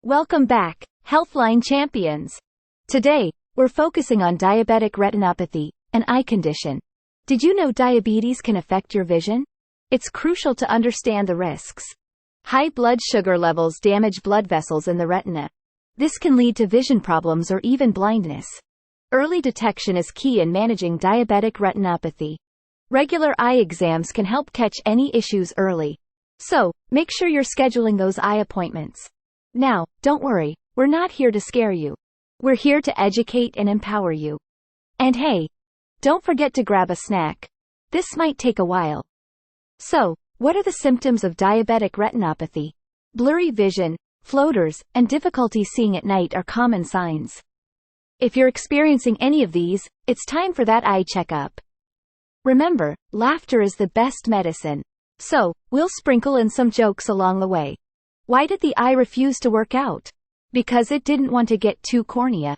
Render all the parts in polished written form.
Welcome back, Healthline Champions. Today, we're focusing on diabetic retinopathy, an eye condition. Did you know diabetes can affect your vision? It's crucial to understand the risks. High blood sugar levels damage blood vessels in the retina. This can lead to vision problems or even blindness. Early detection is key in managing diabetic retinopathy. Regular eye exams can help catch any issues early. So, make sure you're scheduling those eye appointments. Now, don't worry, we're not here to scare you. We're here to educate and empower you. And hey, don't forget to grab a snack. This might take a while. So, what are the symptoms of diabetic retinopathy? Blurry vision, floaters, and difficulty seeing at night are common signs. If you're experiencing any of these, it's time for that eye checkup. Remember, laughter is the best medicine. So, we'll sprinkle in some jokes along the way. Why did the eye refuse to work out? Because it didn't want to get too cornea.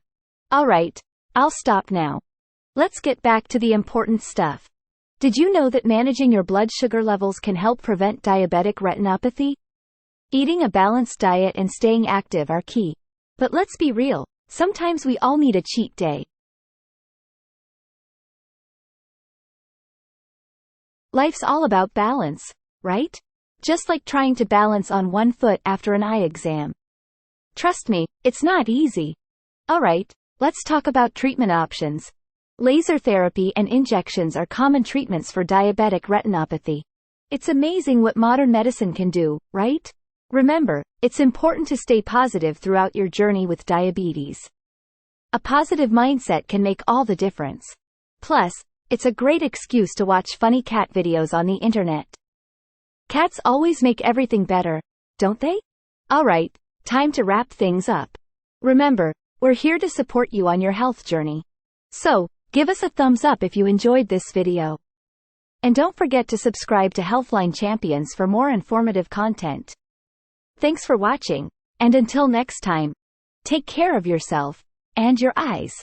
Alright, I'll stop now. Let's get back to the important stuff. Did you know that managing your blood sugar levels can help prevent diabetic retinopathy? Eating a balanced diet and staying active are key. But let's be real, sometimes we all need a cheat day. Life's all about balance, right? Just like trying to balance on one foot after an eye exam. Trust me, it's not easy. Alright, let's talk about treatment options. Laser therapy and injections are common treatments for diabetic retinopathy. It's amazing what modern medicine can do, right? Remember, it's important to stay positive throughout your journey with diabetes. A positive mindset can make all the difference. Plus, it's a great excuse to watch funny cat videos on the internet. Cats always make everything better, don't they? Alright, time to wrap things up. Remember, we're here to support you on your health journey. So, give us a thumbs up if you enjoyed this video. And don't forget to subscribe to Healthline Champions for more informative content. Thanks for watching, and until next time, take care of yourself and your eyes.